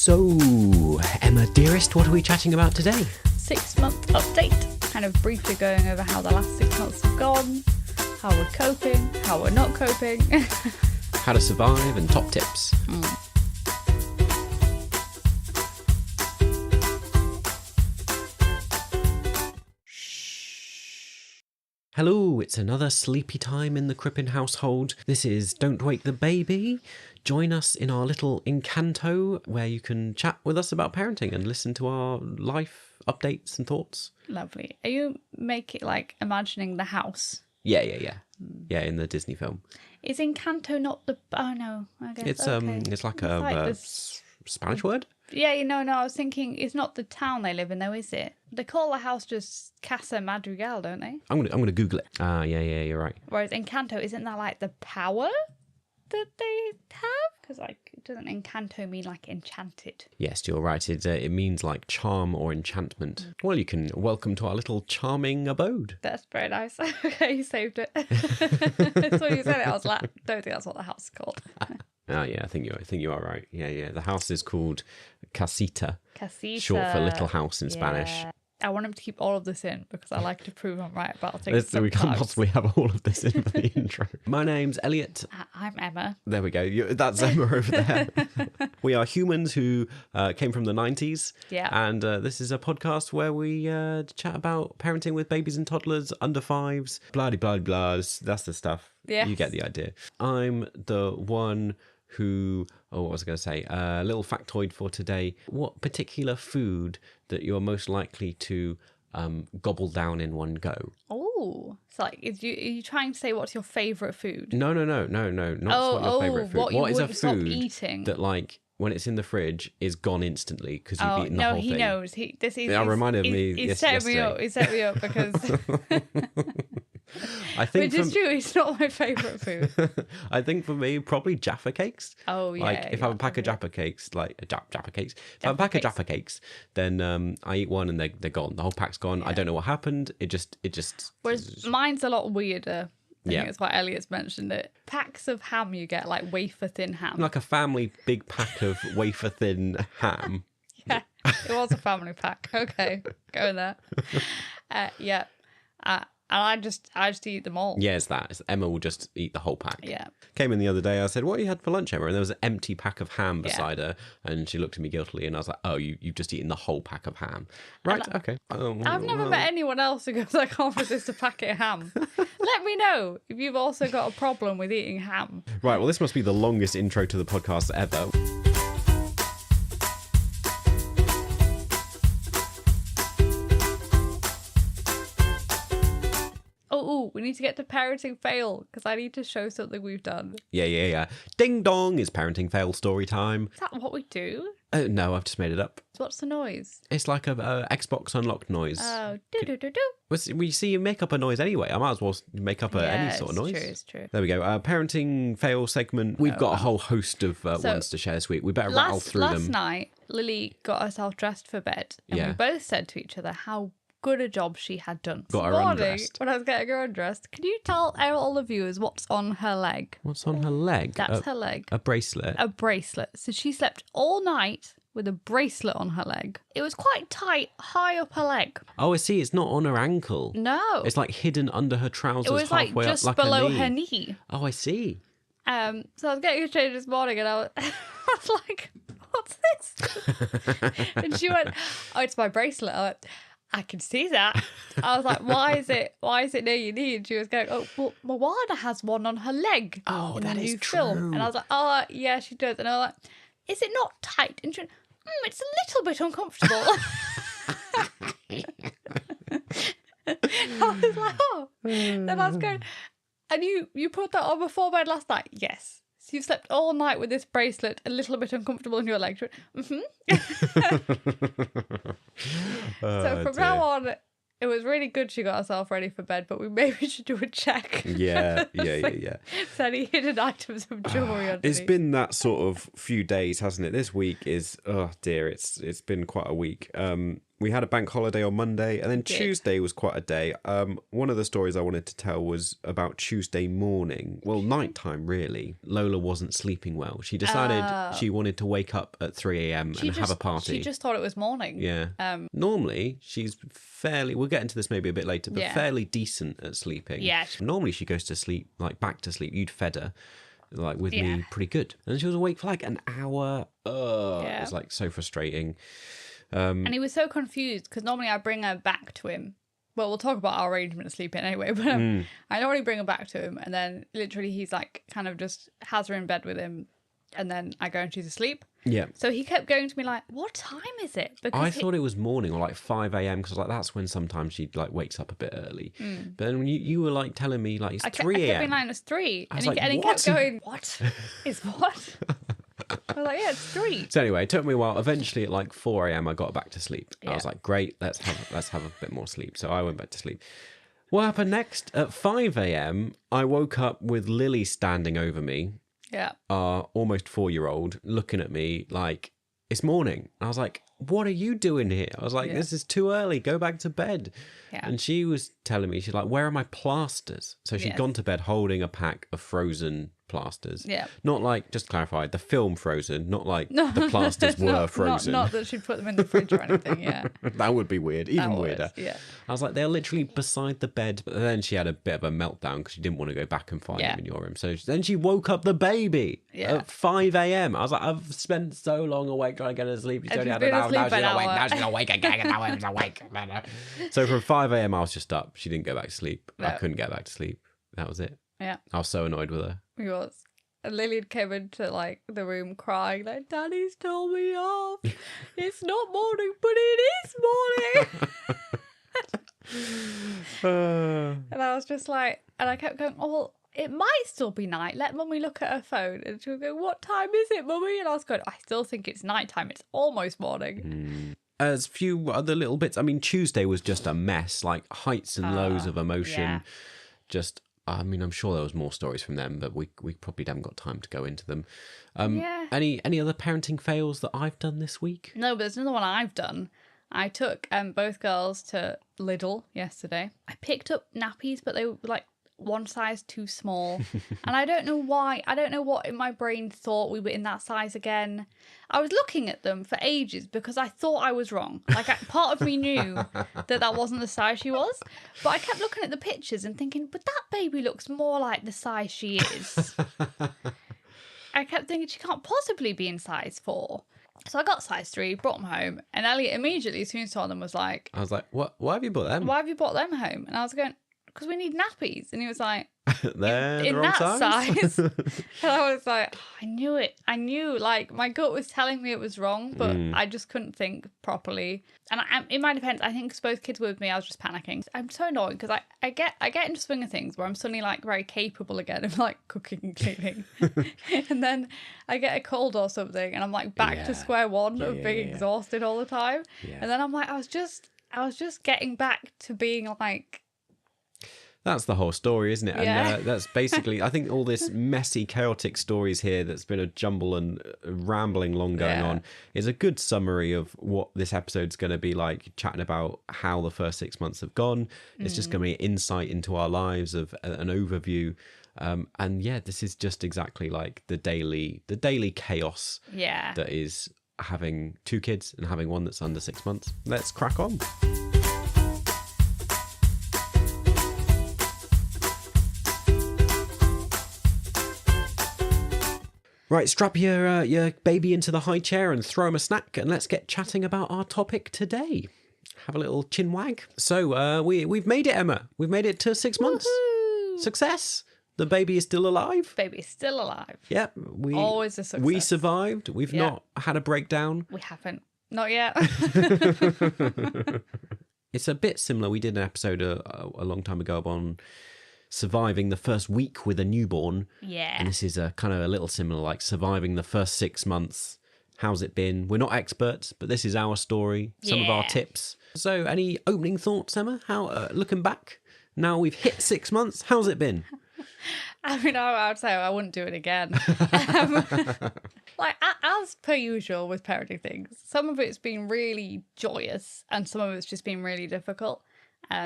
So, Emma, dearest, what are we chatting about today? 6-month update. Kind of briefly going over how the last 6 months have gone, how we're coping, how we're not coping. How to survive and top tips. Hello, it's another sleepy time in the Crippen household. This is Don't Wake the Baby. Join us in our little Encanto where you can chat with us about parenting and listen to our life updates and thoughts. Lovely. Are you imagining the house? Yeah. Yeah, in the Disney film. Is Encanto not the... Oh, no. I guess, It's like a Spanish word? Yeah, I was thinking it's not the town they live in, though, is it? They call the house just Casa Madrigal, don't they? I'm gonna Google it. Yeah, you're right. Whereas Encanto, isn't that like the power that they have? Because doesn't Encanto mean like enchanted? Yes, you're right. It means like charm or enchantment. Well, you can welcome to our little charming abode. That's very nice. Okay, you saved it. As soon as you said it, I was like, don't think that's what the house is called. Oh yeah, I think you are right. Yeah. The house is called Casita. Casita. Short for little house in Spanish. I want him to keep all of this in because I like to prove I'm right about things. We can't possibly have all of this in for the intro. My name's Elliot. I'm Emma. There we go. That's Emma over there. We are humans who came from the 90s. Yeah. And this is a podcast where we chat about parenting with babies and toddlers, under fives, blah-de-blah-de-blah. That's the stuff. Yes. You get the idea. I'm the one who... Oh, what was I going to say? A little factoid for today. What particular food that you're most likely to gobble down in one go? Oh, it's like, are you trying to say what's your favourite food? No, not what your favourite food. What is a stop food eating? that, like, when it's in the fridge, is gone instantly because you've eaten the whole thing? No, he knows. Reminded me yesterday. He set me up because... I think which is true, it's not my favourite food. I think for me, probably Jaffa cakes. Oh, yeah. Like, if I have a pack of Jaffa cakes, Jaffa cakes. If I have a pack of Jaffa cakes, then I eat one and they're gone. The whole pack's gone. Yeah. I don't know what happened. It just... Whereas mine's a lot weirder. I Yeah. think that's why Elliot's mentioned it. Packs of ham you get, like wafer-thin ham. Like a family big pack of wafer-thin ham. Yeah, it was a family pack. Okay, go in there. Yeah. And I just eat them all. Yeah, it's that. Emma will just eat the whole pack. Yeah. Came in the other day, I said, what you had for lunch, Emma? And there was an empty pack of ham beside her. And she looked at me guiltily and I was like, oh, you've just eaten the whole pack of ham. Right, okay. I've never met anyone else who goes, I can't resist a packet of ham. Let me know if you've also got a problem with eating ham. Right, well, this must be the longest intro to the podcast ever. Oh, we need to get to parenting fail because I need to show something we've done. Yeah. Ding dong is parenting fail story time. Is that what we do? No, I've just made it up. What's the noise? It's like a Xbox unlocked noise. Oh, do-do-do-do. We see you make up a noise anyway. I might as well make up any sort of noise. It's true. There we go. Parenting fail segment. We've got a whole host of ones to share this week. We better rattle through them. Last night, Lily got herself dressed for bed and we both said to each other how good a job she had done. Got her undressed. When I was getting her undressed, can you tell all the viewers what's on her leg? What's on her leg? That's her leg. A bracelet. A bracelet. So she slept all night with a bracelet on her leg. It was quite tight, high up her leg. Oh, I see. It's not on her ankle. No. It's like hidden under her trousers. It was halfway like just up, below her knee. Oh, I see. So I was getting her changed this morning and I was like, what's this? And she went, oh, it's my bracelet. I went, I can see that. I was like, why is it near your knee? And she was going, oh, well, Moana has one on her leg. Oh, in that the is new true. film. And I was like, oh, yeah, she does. And I was like, is it not tight? And she went, it's a little bit uncomfortable. I was like, oh. Then I was going, and you put that on before bed last night? Yes. So you slept all night with this bracelet, a little bit uncomfortable in your leg. So from now on, it was really good she got herself ready for bed, but we maybe should do a check. Yeah. Is there any hidden items of jewellery underneath? It's been that sort of few days, hasn't it? This week is, oh dear, it's been quite a week. We had a bank holiday on Monday, and then did. Tuesday was quite a day. One of the stories I wanted to tell was about Tuesday morning. Well, nighttime, really. Lola wasn't sleeping well. She decided she wanted to wake up at 3 a.m. and have a party. She just thought it was morning. Yeah. Normally, she's fairly, we'll get into this maybe a bit later, but Yeah. fairly decent at sleeping. Yeah. Normally, she goes to sleep, like back to sleep. You'd fed her, like with Yeah. me, pretty good. And she was awake for like an hour. It Yeah. was like so frustrating. And he was so confused because normally I bring her back to him. Well, we'll talk about our arrangement of sleeping anyway, but I normally bring her back to him, and then literally he's like kind of just has her in bed with him, and then I go and she's asleep. Yeah. So he kept going to me like, "What time is it?" Because I thought it was morning or like 5 a.m. because like that's when sometimes she like wakes up a bit early. But then when you were like telling me like it's 3 I kept a.m. being like, "It's 3," I was and like, he "What?" kept going, "What is what?" I was like, "Yeah, it's 3." So anyway, it took me a while. Eventually, at like 4 a.m., I got back to sleep. I Yeah. was like, "Great, let's have a bit more sleep." So I went back to sleep. What happened next? At 5 a.m., I woke up with Lily standing over me, Yeah. our almost 4-year-old, looking at me like it's morning. I was like, "What are you doing here?" I was like, Yeah. "This is too early. Go back to bed." Yeah. And she was telling me, she's like, "Where are my plasters?" So she'd Yes. gone to bed holding a pack of frozen plasters. Yeah. Not like, just to clarify, the film Frozen, not like the plasters were frozen. Not that she'd put them in the fridge or anything. Yeah. That would be weird, even That was, weirder. yeah. I was like, they're literally beside the bed. But then she had a bit of a meltdown because she didn't want to go back and find Yeah. them in your room. So then she woke up the baby at 5 a.m. I was like, I've spent so long awake trying to get her to sleep. She's And only she's had an been hour. Now asleep she's an awake. hour. Now she's awake again. Now she's awake. So from 5 a.m. I was just up. She didn't go back to sleep. I No. couldn't get back to sleep. That was it. Yeah. I was so annoyed with her. He was. And Lillian came into like the room crying, like, "Daddy's told me off. It's not morning, but it is morning." And I was just like, and I kept going, "Oh, well, it might still be night. Let Mummy look at her phone." And she'll go, "What time is it, Mummy?" And I was going, "I still think it's nighttime. It's almost morning." As few other little bits. I mean, Tuesday was just a mess, like heights and lows of emotion. yeah. Just, I mean, I'm sure there was more stories from them, but we probably haven't got time to go into them. Any other parenting fails that I've done this week? No, but there's another one I've done. I took both girls to Lidl yesterday. I picked up nappies, but they were like one size too small. And I don't know why. I don't know what in my brain thought we were in that size again. I was looking at them for ages because I thought I was wrong. Like, part of me knew that wasn't the size she was. But I kept looking at the pictures and thinking, but that baby looks more like the size she is. I kept thinking she can't possibly be in size 4. So I got size 3, brought them home, and Elliot immediately, as soon as he saw them, was like, I was like, what? Why have you bought them? "Why have you brought them home?" And I was going, "Because we need nappies." And he was like, They're the "In wrong that size?" size?" And I was like, "Oh, I knew it. I knew, like, my gut was telling me it was wrong, but I just couldn't think properly." And in my defense, I think because both kids were with me, I was just panicking. I'm so annoyed because I get into swing of things where I'm suddenly like very capable again of like cooking and cleaning. And then I get a cold or something and I'm like back to square one of being exhausted all the time. Yeah. And then I'm like, I was just getting back to being like, That's the whole story, isn't it? Yeah. And that's basically, I think all this messy, chaotic stories here that's been a jumble and rambling long going on is a good summary of what this episode's going to be like, chatting about how the first 6 months have gone. It's just going to be insight into our lives, of an overview. And yeah, this is just exactly like the daily chaos that is having 2 kids and having one that's under 6 months. Let's crack on. Right, strap your baby into the high chair and throw him a snack, and let's get chatting about our topic today. Have a little chin wag. So we've made it, Emma. We've made it to 6 months. Woohoo! Success. The baby is still alive. Baby's still alive. Yep. Always a success. We survived. We've not had a breakdown. We haven't. Not yet. It's a bit similar. We did an episode a long time ago on surviving the first week with a newborn. Yeah. And this is a kind of a little similar, like surviving the first 6 months. How's it been? We're not experts, but this is our story, some of our tips. So any opening thoughts, Emma? How, looking back, now we've hit 6 months, how's it been? I mean, I would say I wouldn't do it again. like as per usual with parenting things, some of it's been really joyous and some of it's just been really difficult.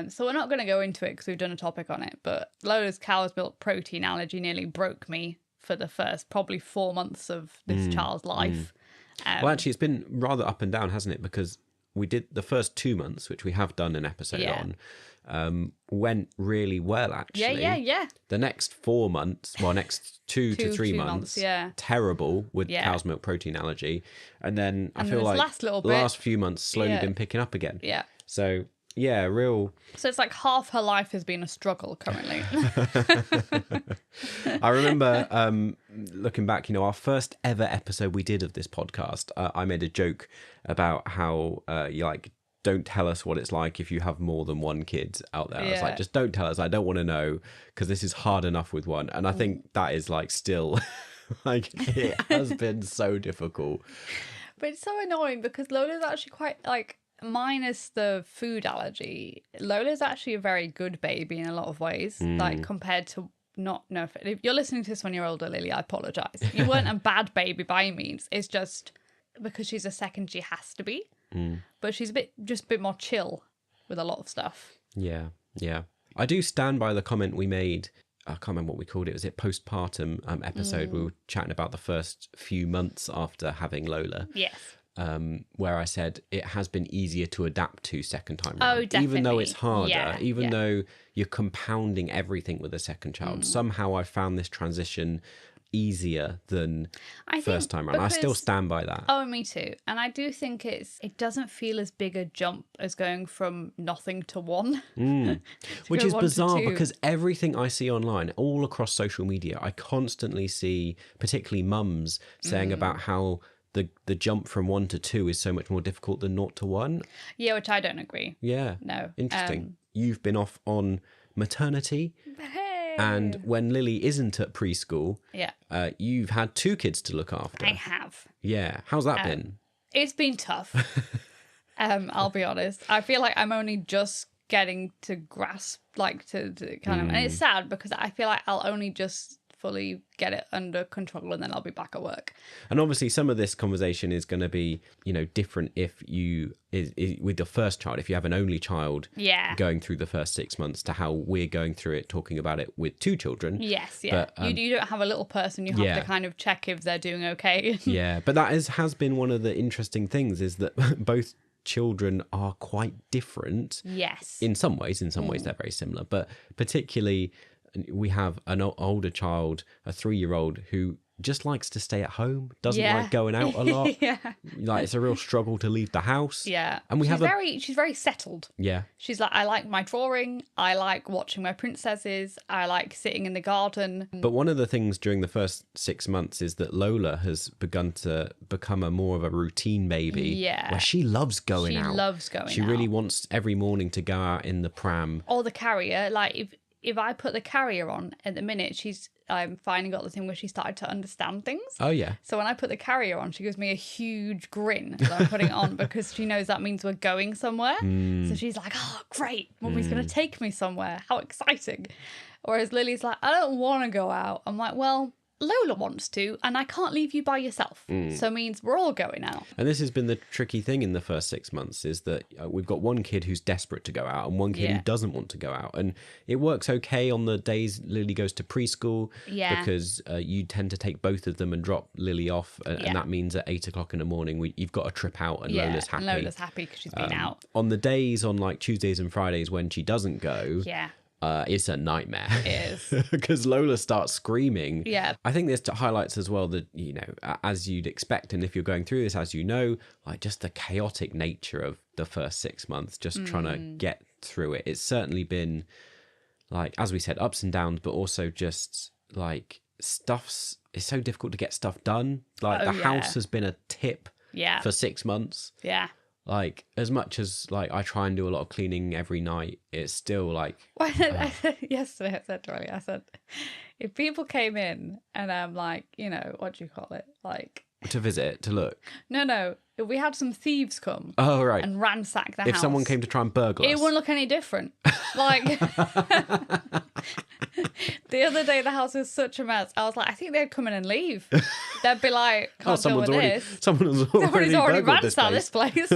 So we're not going to go into it because we've done a topic on it, but Lola's cow's milk protein allergy nearly broke me for the first probably 4 months of this child's life. Well, actually, it's been rather up and down, hasn't it? Because we did the first 2 months, which we have done an episode on, went really well, actually. Yeah. The next 4 months, well, next two to 3 months, terrible with cow's milk protein allergy. And then I feel like the last few months slowly been picking up again. Yeah. So, yeah, real... So it's like half her life has been a struggle currently. I remember looking back, our first ever episode we did of this podcast, I made a joke about how don't tell us what it's like if you have more than one kid out there. I was like, just don't tell us. I don't want to know because this is hard enough with one. And I think that is like still like it has been so difficult. But it's so annoying because Lola's actually quite like, minus the food allergy, Lola's actually a very good baby in a lot of ways, like compared to if you're listening to this when you're older, Lily, I apologize. You weren't a bad baby by any means. It's just because she's a second, she has to be. But she's a bit more chill with a lot of stuff. Yeah. I do stand by the comment we made. I can't remember what we called it. Was it postpartum episode? We were chatting about the first few months after having Lola. Yes. Where I said it has been easier to adapt to second time around. Oh, definitely. Even though it's harder, even though you're compounding everything with a second child, somehow I found this transition easier than first time around. I still stand by that. Oh, me too. And I do think it doesn't feel as big a jump as going from nothing to one. Which is bizarre because everything I see online, all across social media, I constantly see, particularly mums, saying about how the jump from 1 to 2 is so much more difficult than 0 to 1. Yeah, which I don't agree. Yeah. No. Interesting. You've been off on maternity. Hey. And when Lily isn't at preschool, you've had 2 kids to look after. I have. Yeah. How's that been? It's been tough. I'll be honest. I feel like I'm only just getting to grasp, like to kind of, and it's sad because I feel like I'll only just fully get it under control and then I'll be back at work. And obviously some of this conversation is going to be, different if you with your first child, if you have an only child going through the first 6 months to how we're going through it, talking about it with 2 children. Yes, yeah. But, you don't have a little person, you have to kind of check if they're doing okay. Yeah, but that has been one of the interesting things is that both children are quite different. Yes. In some ways they're very similar, but particularly we have an older child, a 3-year-old who just likes to stay at home, doesn't like going out a lot. Like it's a real struggle to leave the house. Yeah. And she's very settled. Yeah. She's like, I like my drawing, I like watching my princesses, I like sitting in the garden. But one of the things during the first 6 months is that Lola has begun to become more of a routine baby. Yeah. Where she loves going out. She loves going out. She really wants every morning to go out in the pram. Or the carrier. Like if I put the carrier on at the minute, she's finally got the thing where she started to understand things. Oh, yeah. So when I put the carrier on, she gives me a huge grin when I'm putting it on because she knows that means we're going somewhere. So she's like, oh, great. Mummy's going to take me somewhere. How exciting. Whereas Lily's like, I don't want to go out. I'm like, well, Lola wants to, and I can't leave you by yourself. So it means we're all going out. And this has been the tricky thing in the first 6 months is that we've got one kid who's desperate to go out and one kid who doesn't want to go out. And it works okay on the days Lily goes to preschool because you tend to take both of them and drop Lily off. And that means at 8 o'clock in the morning, you've got a trip out and Lola's happy. And Lola's happy because she's been out. On the days on like Tuesdays and Fridays when she doesn't go... it's a nightmare. It is. Because Lola starts screaming. Yeah. I think this highlights as well that, as you'd expect, and if you're going through this, as you know, like just the chaotic nature of the first 6 months, just trying to get through it. It's certainly been, like, as we said, ups and downs, but also just, like, it's so difficult to get stuff done. Like, the house has been a tip for 6 months. Yeah. Like, as much as, like, I try and do a lot of cleaning every night, it's still, like... Yesterday I said to Riley, if people came in and I'm like, what do you call it? Like... To visit, to look? No. If we had some thieves come and ransack the house... If someone came to try and burgle us? It wouldn't look any different. Like... The other day, the house was such a mess. I was like, I think they'd come in and leave. They'd be like, can't deal with this. Someone's Somebody's already burgled ransacked this place.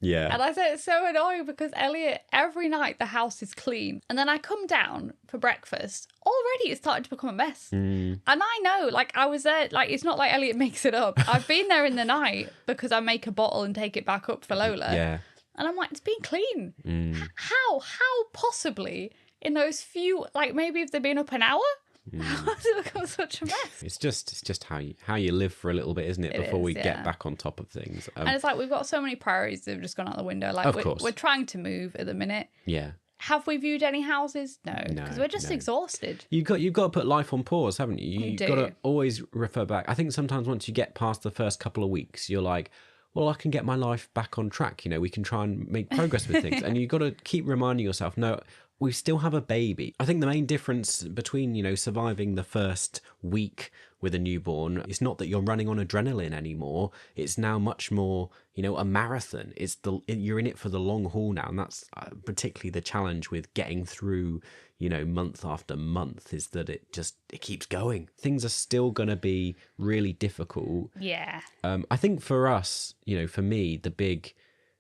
Yeah. And I said it's so annoying because Elliot, every night the house is clean. And then I come down for breakfast. Already it's starting to become a mess. And I know, like, I was there, like, it's not like Elliot makes it up. I've been there in the night because I make a bottle and take it back up for Lola. Yeah. And I'm like, it's been clean. How possibly in those few, like, maybe if they've been up an hour? How has it become such a mess? It's just how you live for a little bit, isn't it? Before we get back on top of things. And it's like we've got so many priorities that have just gone out the window. Like of course. We're trying to move at the minute. Yeah. Have we viewed any houses? No, because we're just exhausted. You've got to put life on pause, haven't you? You've got to always refer back. I think sometimes once you get past the first couple of weeks, you're like, well, I can get my life back on track. You know, we can try and make progress with things. And you've got to keep reminding yourself, no, we still have a baby. I think the main difference between, you know, surviving the first week with a newborn, it's not that you're running on adrenaline anymore. It's now much more, you know, a marathon. You're in it for the long haul now. And that's particularly the challenge with getting through, you know, month after month, is that it keeps going. Things are still going to be really difficult. Yeah. I think for us, you know, for me, the big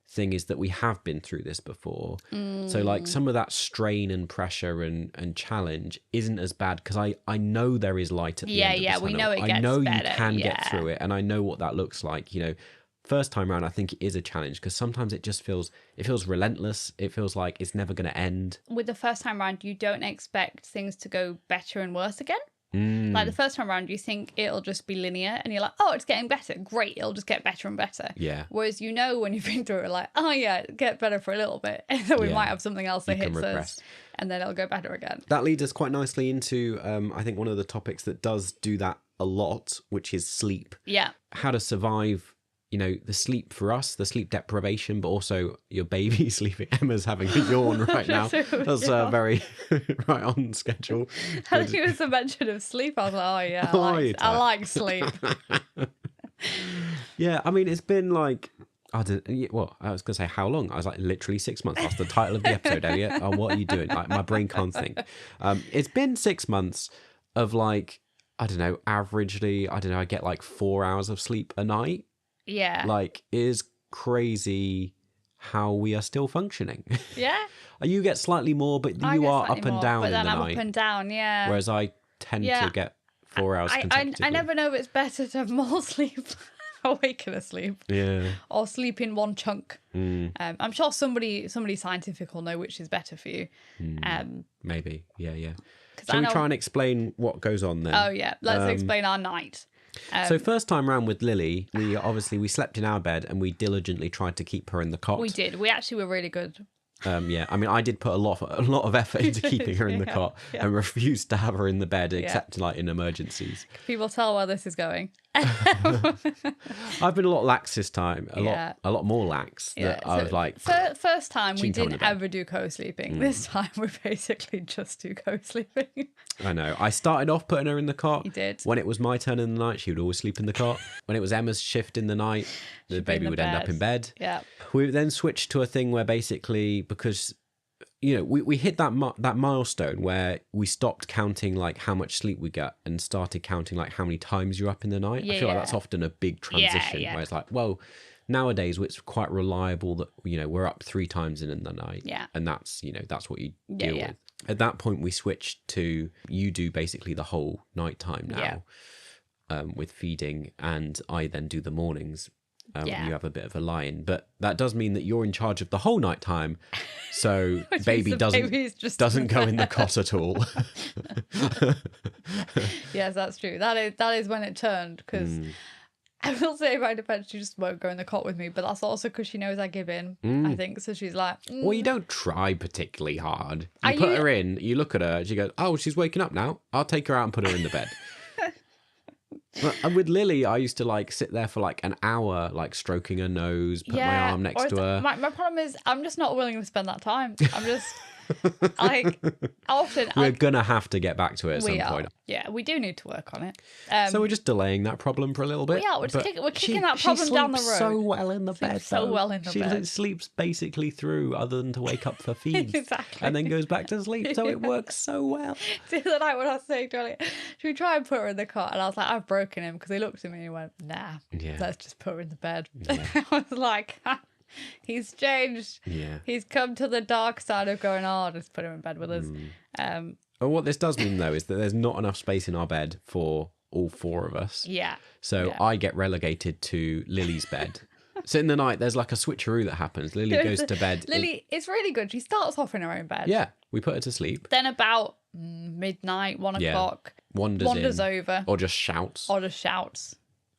thing is that we have been through this before. So like some of that strain and pressure and challenge isn't as bad because I know there is light at the end of the tunnel. We know it gets better. I know you can get through it, and I know what that looks like. You know, first time around, I think it is a challenge because sometimes it feels relentless. It feels like it's never going to end. With the first time around, you don't expect things to go better and worse again. Like the first time around, you think it'll just be linear and you're like, oh, it's getting better. Great. It'll just get better and better. Yeah. Whereas, you know, when you've been through it, like, oh, yeah, it'll get better for a little bit. And then we might have something else that hits us and then it'll go better again. That leads us quite nicely into, I think, one of the topics that does do that a lot, which is sleep. Yeah. How to survive, you know, the sleep for us, the sleep deprivation, but also your baby sleeping. Emma's having a yawn right now. That's very right on schedule. When you was a mention of sleep, I was like, oh yeah, I like sleep. Yeah, I mean, it's been like, I was going to say how long? I was like, literally 6 months. That's the title of the episode, Elliot. Oh, what are you doing? Like, my brain can't think. It's been 6 months of like, I don't know, averagely, I get like 4 hours of sleep a night. Yeah. Like, it is crazy how we are still functioning. Yeah. You get slightly more, but you are up and down in the night. But then I'm up and down, yeah. Whereas I tend to get 4 hours consecutively. I never know if it's better to have more sleep awake and asleep. Yeah. Or sleep in one chunk. I'm sure somebody scientific will know which is better for you. Maybe. Yeah. Shall we try and explain what goes on then? Oh, yeah. Let's explain our night. So first time round with Lily, we slept in our bed and we diligently tried to keep her in the cot. We did. We actually were really good. Yeah, I mean, I did put a lot of effort into keeping her in the cot and refused to have her in the bed except like in emergencies. People tell where this is going. I've been a lot lax this time, a lot more lax. I was like, first time we didn't ever do co-sleeping. This time we basically just do co-sleeping. I know. I started off putting her in the cot. You did. When it was my turn in the night, she would always sleep in the cot. When it was Emma's shift in the night, the baby would end up in bed. Yeah. We then switched to a thing where basically, because, you know, we hit that milestone where we stopped counting like how much sleep we get and started counting like how many times you're up in the night. I feel like that's often a big transition where it's like, well, nowadays it's quite reliable that, you know, we're up 3 times in the night. Yeah. And that's, you know, that's what you deal with. At that point, we switched to you do basically the whole nighttime now with feeding, and I then do the mornings. You have a bit of a lie-in, but that does mean that you're in charge of the whole nighttime. So baby doesn't go in the cot at all. Yes, that's true. That is when it turned, because I will say by defense, she just won't go in the cot with me, but that's also because she knows I give in, I think. So she's like... Well, you don't try particularly hard. You put her in, you look at her, she goes, oh, she's waking up now. I'll take her out and put her in the bed. And with Lily, I used to like sit there for like an hour, like stroking her nose, put my arm next to her. My problem is I'm just not willing to spend that time. I'm just... Like, often We're going to have to get back to it at some we are. point. Yeah, we do need to work on it. So we're just delaying that problem for a little bit. Yeah, we're kicking that problem down the road. She sleeps so well in the bed. So well in the bed. She sleeps basically through, other than to wake up for feeds. Exactly. And then goes back to sleep. So it works so well. The other night when I was saying to Elliot, should we try and put her in the cot? And I was like, I've broken him, because he looked at me and he went, nah, let's just put her in the bed. Yeah. I was like, he's changed. Yeah. He's come to the dark side of going, oh, just put him in bed with us. Well, what this does mean, though, is that there's not enough space in our bed for all four of us. Yeah. So I get relegated to Lily's bed. So in the night, there's like a switcheroo that happens. Lily goes to bed. Lily, it's really good. She starts off in her own bed. Yeah, we put her to sleep. Then about midnight, 1 o'clock, wanders over. Or just shouts. Or just shouts.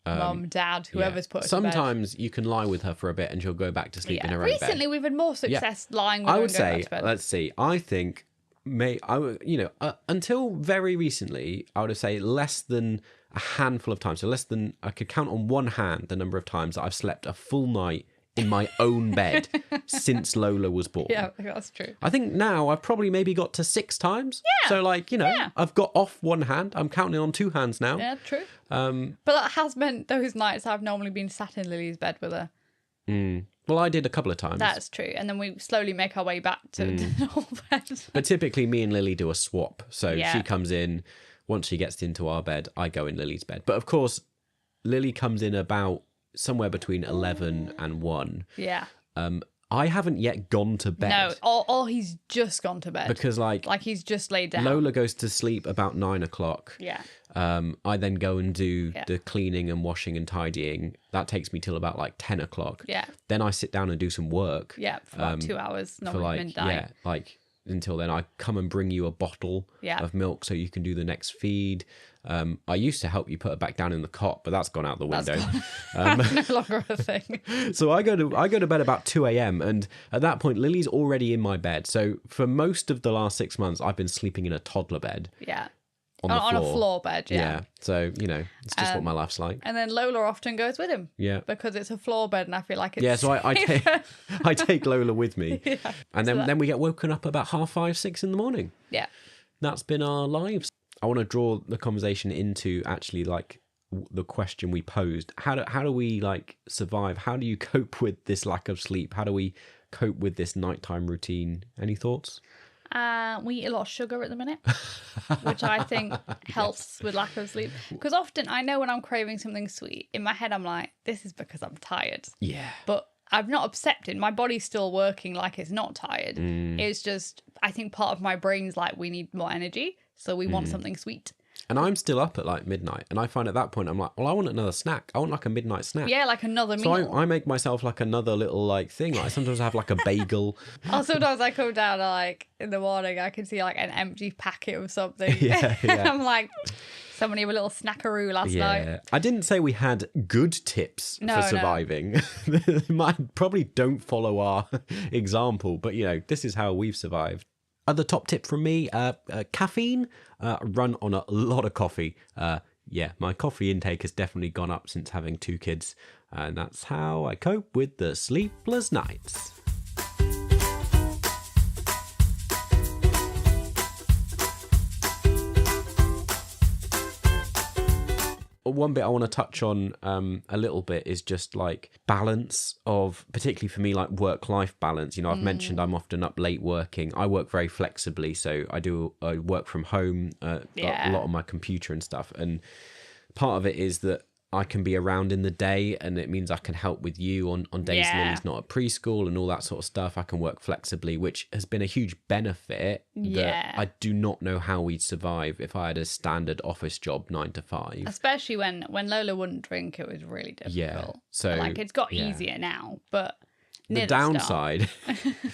Mum, dad, whoever's put her to bed. Sometimes you can lie with her for a bit and she'll go back to sleep in her own bed. Recently, we've had more success lying with her and going back to bed. Let's see. I think, until very recently, I would say less than a handful of times. So less than, I could count on one hand the number of times that I've slept a full night in my own bed since Lola was born. Yeah, that's true. I think now I've probably maybe got to 6 times. Yeah. So I've got off one hand. I'm counting on 2 hands now. Yeah, true. But that has meant those nights I've normally been sat in Lily's bed with her. Well, I did a couple of times. That's true. And then we slowly make our way back to the normal bed. But typically me and Lily do a swap. So Yeah. she comes in, once she gets into our bed, I go in Lily's bed. But of course, Lily comes in about somewhere between 11 and 1. Yeah. I haven't yet gone to bed. No, or he's just gone to bed. Because like he's just laid down. Lola goes to sleep about 9 o'clock. Yeah. I then go and do the cleaning and washing and tidying. That takes me till about like 10 o'clock. Yeah. Then I sit down and do some work. Yeah, for about 2 hours, normally midnight. Until then I come and bring you a bottle of milk so you can do the next feed. I used to help you put her back down in the cot, but that's gone out the window. No longer a thing. So I go to bed about 2 a.m. and at that point Lily's already in my bed. So for most of the last 6 months I've been sleeping in a toddler bed. Yeah. On the floor. On a floor bed, yeah. So, it's just what my life's like. And then Lola often goes with him. Yeah. Because it's a floor bed and I feel like it's Yeah, so I take Lola with me. Yeah. And then we get woken up about 5:30, 6 in the morning. Yeah. That's been our lives. I want to draw the conversation into actually like the question we posed. How do we like survive? How do you cope with this lack of sleep? How do we cope with this nighttime routine? Any thoughts? We eat a lot of sugar at the minute, which I think helps with lack of sleep. Because often I know when I'm craving something sweet, in my head I'm like, this is because I'm tired. Yeah. But I've not accepted. My body's still working like it's not tired. It's just, I think part of my brain's like, we need more energy, so we want something sweet. And I'm still up at like midnight, and I find at that point I'm like, well, I want another snack. I want like a midnight snack. Yeah, like another meal. So I make myself like another little like thing. Like sometimes I have like a bagel. Or sometimes I come down and like in the morning I can see like an empty packet of something. Yeah. I'm like, somebody have a little snackaroo last night. I didn't say we had good tips for surviving. Probably don't follow our example, but this is how we've survived. Other top tip from me, caffeine, run on a lot of coffee. My coffee intake has definitely gone up since having 2 kids, and that's how I cope with the sleepless nights. One bit I want to touch on a little bit is just like balance of, particularly for me, like work-life balance. I've mentioned I'm often up late working. I work very flexibly, so I work from home, a lot on my computer and stuff. And part of it is that I can be around in the day, and it means I can help with you on days Lily's not at preschool and all that sort of stuff. I can work flexibly, which has been a huge benefit that I do not know how we'd survive if I had a standard office job 9 to 5. Especially when Lola wouldn't drink, it was really difficult. So it's got easier now, but the downside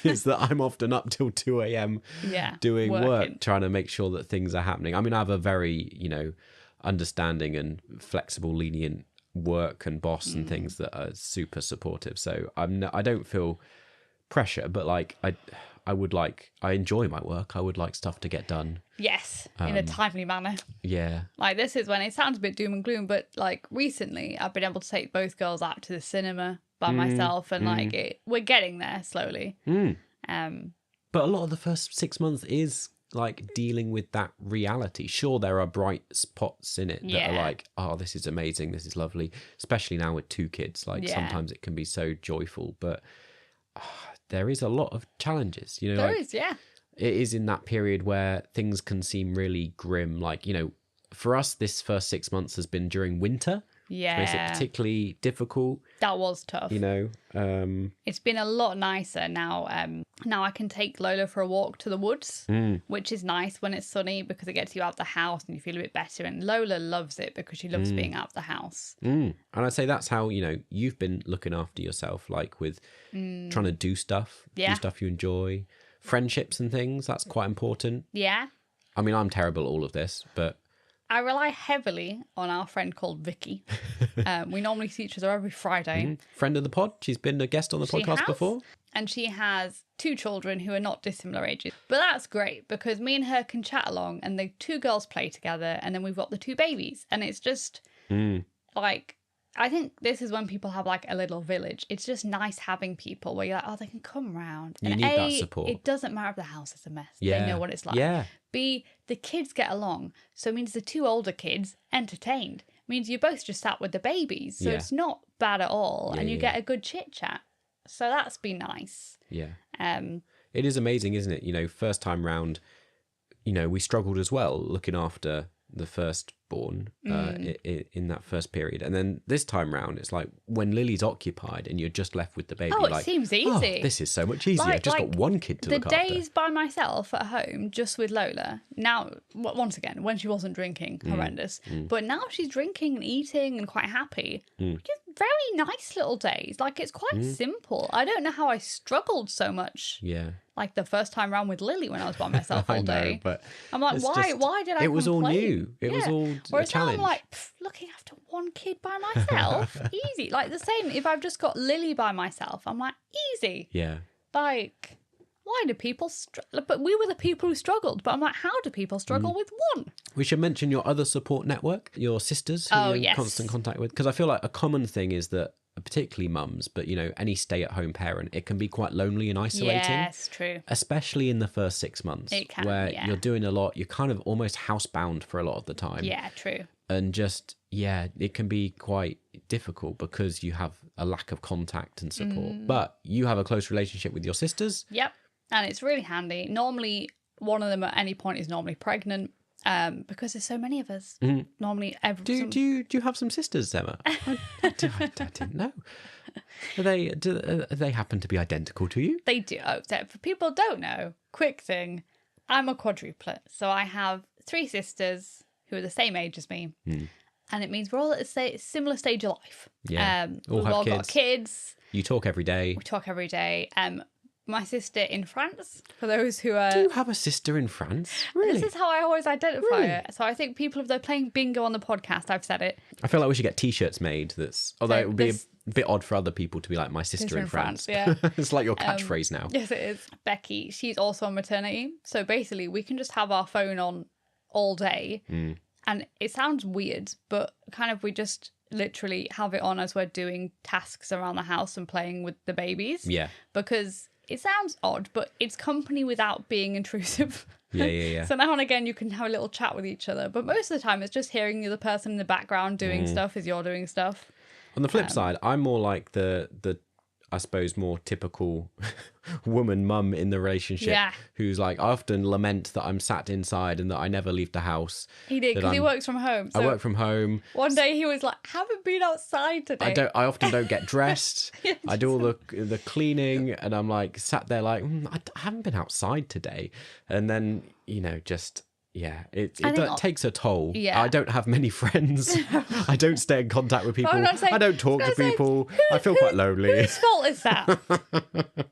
is that I'm often up till 2 a.m. doing work, trying to make sure that things are happening. I mean, I have a very, understanding and flexible, lenient work and boss and things that are super supportive. So I don't feel pressure, but like I enjoy my work. I would like stuff to get done. Yes, in a timely manner. Yeah. Like this is when it sounds a bit doom and gloom, but like recently I've been able to take both girls out to the cinema by myself, and we're getting there slowly. But a lot of the first 6 months is like dealing with that reality. Sure, there are bright spots in it that are like, oh, this is amazing, this is lovely, especially now with 2 kids. Like sometimes it can be so joyful, but there is a lot of challenges, you know. There like, is, yeah. It is in that period where things can seem really grim. Like, you know, for us, this first 6 months has been during winter. Yeah. Which makes it particularly difficult. That was tough. You know, it's been a lot nicer now. Now I can take Lola for a walk to the woods, which is nice when it's sunny because it gets you out of the house and you feel a bit better. And Lola loves it because she loves being out of the house. And I'd say that's how, you know, you've been looking after yourself, like with trying to do stuff you enjoy, friendships and things. That's quite important. Yeah. I mean, I'm terrible at all of this, but I rely heavily on our friend called Vicky. We normally see each other every Friday. Friend of the pod. She's been a guest on the podcast before. And she has 2 children who are not dissimilar ages. But that's great because me and her can chat along and the 2 girls play together and then we've got the 2 babies. And it's just like, I think this is when people have like a little village. It's just nice having people where you're like, oh, they can come round. You need that support. It doesn't matter if the house is a mess. Yeah. They know what it's like. Yeah. B, the kids get along. So it means the 2 older kids entertained. It means you're both just sat with the babies. So it's not bad at all. And you get a good chit chat. So that's been nice. Yeah. It is amazing, isn't it? You know, first time round, you know, we struggled as well looking after the firstborn in that first period. And then this time round, it's like when Lily's occupied and you're just left with the baby. Oh, it like, seems easy. Oh, this is so much easier. I've just got one kid to look after. The days by myself at home, just with Lola, now, once again, when she wasn't drinking, horrendous. But now she's drinking and eating and quite happy. Just very nice little days. Like, it's quite simple. I don't know how I struggled so much. Yeah. Like the first time round with Lily when I was by myself all day. I know, but I'm like, why did I It was all complain? new. It was all Whereas a challenge. now I'm like, looking after one kid by myself, easy. Like the same, if I've just got Lily by myself, I'm like, easy. Yeah. Like, why do people struggle? But we were the people who struggled. But I'm like, how do people struggle with one? We should mention your other support network, your sisters who you're in constant contact with. Because I feel like a common thing is that, particularly mums, but, you know, any stay-at-home parent, it can be quite lonely and isolating. Yes, true. Especially in the first 6 months. It can, where you're doing a lot. You're kind of almost housebound for a lot of the time. Yeah, true. And just, it can be quite difficult because you have a lack of contact and support. But you have a close relationship with your sisters. Yep. And it's really handy. Normally, one of them at any point is normally pregnant. Because there's so many of us. Normally, Do you have some sisters, Emma? I didn't know. Do they happen to be identical to you? They do. Oh, so for people who don't know, quick thing, I'm a quadruplet. So I have 3 sisters who are the same age as me. And it means we're all at a similar stage of life. Yeah. We've all got kids. You talk every day. We talk every day. My sister in France, for those who are... Do you have a sister in France? Really? This is how I always identify it. So I think people, if they're playing bingo on the podcast, I've said it. I feel like we should get T-shirts made although it would be a bit odd for other people to be like, my sister in France. Yeah. It's like your catchphrase now. Yes, it is. Becky, she's also on maternity. So basically, we can just have our phone on all day. And it sounds weird, but kind of we just literally have it on as we're doing tasks around the house and playing with the babies. Yeah. Because... it sounds odd, but it's company without being intrusive. Yeah. So now and again, you can have a little chat with each other. But most of the time, it's just hearing the other person in the background doing stuff as you're doing stuff. On the flip side, I'm more like the I suppose, more typical woman mum in the relationship who's like, I often lament that I'm sat inside and that I never leave the house. He did, because he works from home. So I work from home. One day he was like, haven't been outside today. I often don't get dressed. I do all the cleaning and I'm like sat there like, I haven't been outside today. And then, just... yeah, it takes a toll. Yeah. I don't have many friends. I don't stay in contact with people. I don't talk to people. I feel quite lonely. Whose fault is that?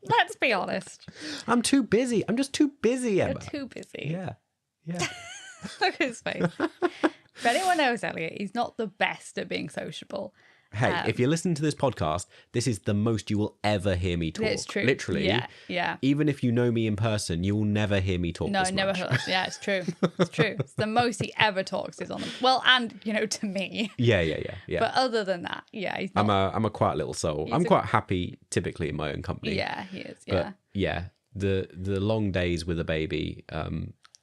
Let's be honest. I'm too busy. I'm just too busy, Emma. You're too busy. Yeah. Look at his face. If anyone knows Elliot, he's not the best at being sociable. Hey, if you listen to this podcast, this is the most you will ever hear me talk. It's true. Literally. Yeah. Even if you know me in person, you will never hear me talk this much. No, never heard. Yeah, it's true. It's true. It's the most he ever talks is on them. Well, and, to me. Yeah. But other than that, he's not. I'm a quiet little soul. I'm quite happy typically in my own company. Yeah, he is, yeah. But yeah, the long days with a baby,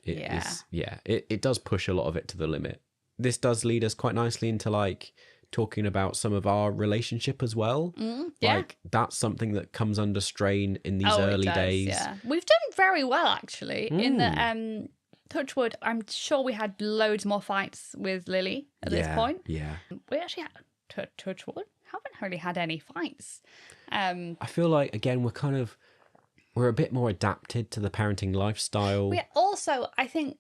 it does push a lot of it to the limit. This does lead us quite nicely into like talking about some of our relationship as well. Like that's something that comes under strain in these early days. Yeah, we've done very well actually in the touch wood. I'm sure we had loads more fights with Lily at this point. Yeah, we actually had touch wood. Haven't really had any fights. I feel like again we're a bit more adapted to the parenting lifestyle. Also, I think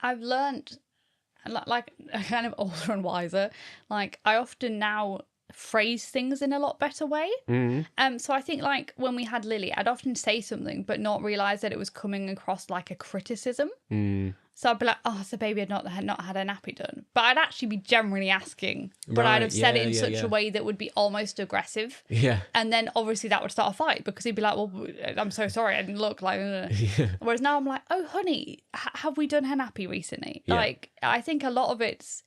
I've learned, like, kind of older and wiser. Like, I often now phrase things in a lot better way. So I think, like, when we had Lily, I'd often say something but not realise that it was coming across like a criticism. So I'd be like, oh, so baby had not had a nappy done. But I'd actually be generally asking. But I'd have said it in such a way that would be almost aggressive. Yeah. And then obviously that would start a fight because he'd be like, well, I'm so sorry, I didn't look like... Whereas now I'm like, oh, honey, have we done her nappy recently? Yeah. Like, I think a lot of it's,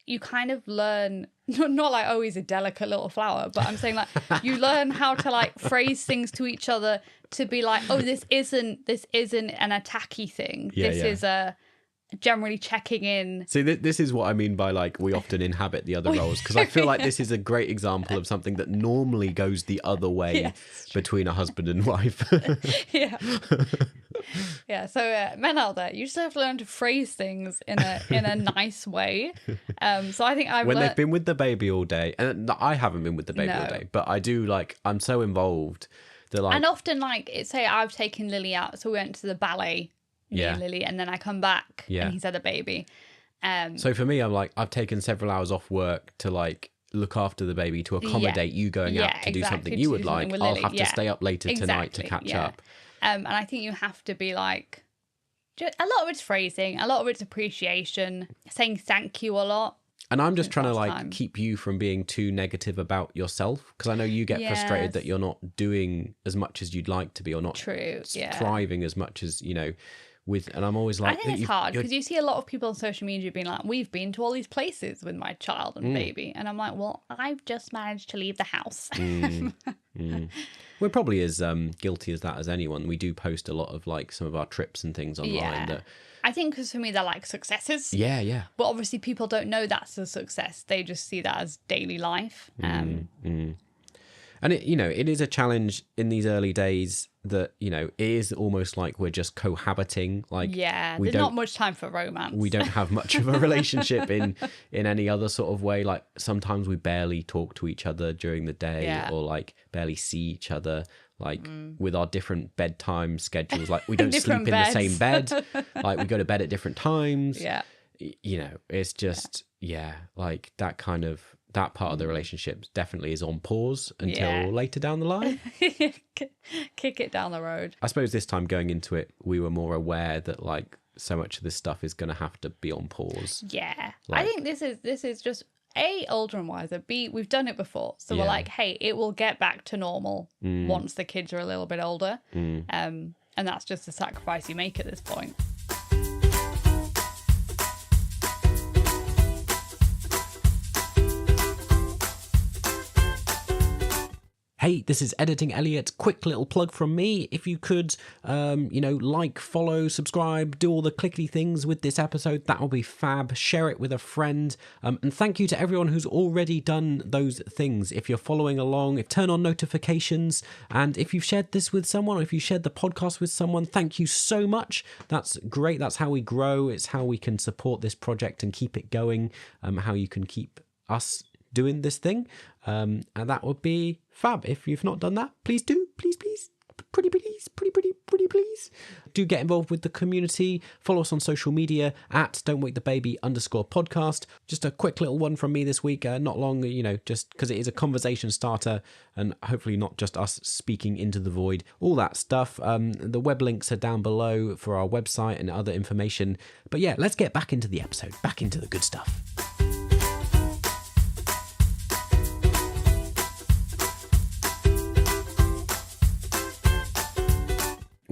you kind of learn, not like, oh, he's a delicate little flower, but I'm saying like, you learn how to like phrase things to each other to be like, oh, this isn't an attacky thing. This is a generally checking in. See, this is what I mean by like we often inhabit the other roles, because I feel like this is a great example of something that normally goes the other way between a husband and wife. So men out there, you just have to learn to phrase things in a nice way. So I think they've been with the baby all day, and I haven't been with the baby all day, but I do, like, I'm so involved that like, and often like say I've taken Lily out, so we went to the ballet. Lily, and then I come back and he's had a baby. So for me, I'm like, I've taken several hours off work to like look after the baby, to accommodate you going out to do something you would like. I'll have to stay up later tonight to catch up. And I think you have to be like, a lot of it's phrasing, a lot of it's appreciation, saying thank you a lot. And I'm just trying to like keep you from being too negative about yourself, because I know you get frustrated that you're not doing as much as you'd like to be, or not thriving as much as, you know, and I'm always like, I think it's hard because you see a lot of people on social media being like, we've been to all these places with my child and baby, and I'm like, well, I've just managed to leave the house. We're probably as guilty as that as anyone. We do post a lot of like some of our trips and things online that I think because for me they're like successes. Yeah. But obviously people don't know that's a success. They just see that as daily life. And it, you know, it is a challenge in these early days that, you know, it is almost like we're just cohabiting. Like, there's not much time for romance. We don't have much of a relationship in any other sort of way. Like sometimes we barely talk to each other during the day, or like barely see each other. Like with our different bedtime schedules, like we don't sleep in the same bed. Like we go to bed at different times. Yeah, you know, it's just like that kind of. That part of the relationship definitely is on pause until later down the line. Kick it down the road. I suppose this time going into it, we were more aware that like so much of this stuff is going to have to be on pause. Yeah. Like, I think this is just A, older and wiser. B, we've done it before. So we're like, hey, it will get back to normal once the kids are a little bit older. And that's just the sacrifice you make at this point. Hey, this is Editing Elliot. Quick little plug from me. If you could, like, follow, subscribe, do all the clickety things with this episode, that will be fab. Share it with a friend. And thank you to everyone who's already done those things. If you're following along, turn on notifications. And if you've shared this with someone, or if you shared the podcast with someone, thank you so much. That's great. That's how we grow. It's how we can support this project and keep it going. How you can keep us doing this thing, and that would be fab. If you've not done that, please do, please pretty please do get involved with the community. Follow us on social media at don'twakethebaby_podcast. Just a quick little one from me this week, not long, just because it is a conversation starter and hopefully not just us speaking into the void, all that stuff. The web links are down below for our website and other information. But yeah, let's get back into the episode, back into the good stuff.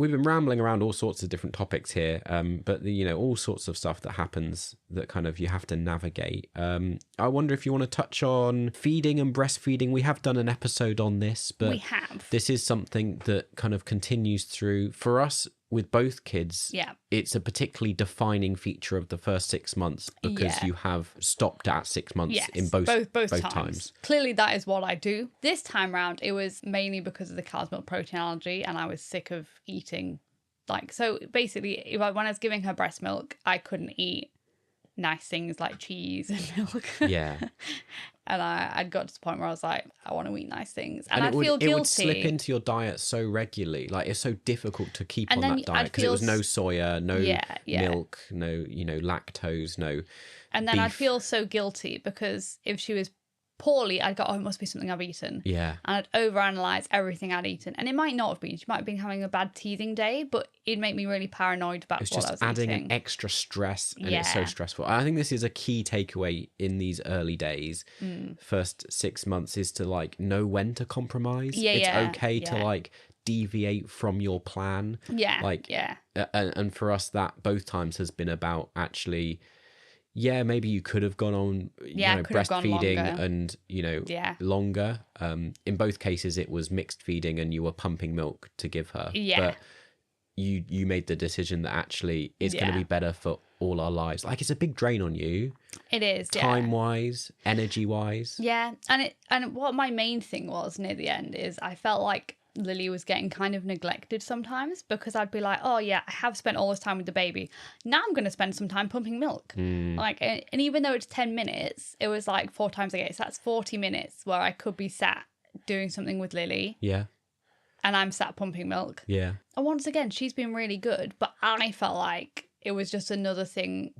we've been rambling around all sorts of different topics here, but all sorts of stuff that happens that kind of you have to navigate. I wonder if you want to touch on feeding and breastfeeding. We have done an episode on this, but we have. this is something that kind of continues through for us with both kids. Yeah. It's a particularly defining feature of the first 6 months because you have stopped at 6 months in both times. Clearly that is what I do. This time round, it was mainly because of the cow's milk protein allergy, and I was sick of eating. So basically, when I was giving her breast milk, I couldn't eat nice things like cheese and milk. Yeah. And I'd got to the point where I was like, I want to eat nice things. And I'd It feel guilty. would slip into your diet so regularly. Like, it's so difficult to keep on that diet because it was no soya, no milk, no, lactose, no And then beef. I'd feel so guilty because if she was poorly, I'd go, oh, it must be something I've eaten. Yeah. And I'd overanalyze everything I'd eaten. And it might not have been. She might have been having a bad teething day, but it'd make me really paranoid about what I was eating. It's just adding extra stress, and it's so stressful. I think this is a key takeaway in these early days. First 6 months is to know when to compromise. It's okay to deviate from your plan. And for us, that both times has been about actually, maybe you could have gone on breastfeeding and longer. In both cases it was mixed feeding and you were pumping milk to give her, but you made the decision that actually it's going to be better for all our lives. It's a big drain on you. It is, time wise, energy wise. And what my main thing was near the end is I felt like Lily was getting kind of neglected sometimes, because I'd be like, oh yeah, I have spent all this time with the baby, now I'm going to spend some time pumping milk. And even though it's 10 minutes, it was 4 times a day, so that's 40 minutes where I could be sat doing something with Lily, and I'm sat pumping milk. And once again, she's been really good, but I felt like it was just another thing,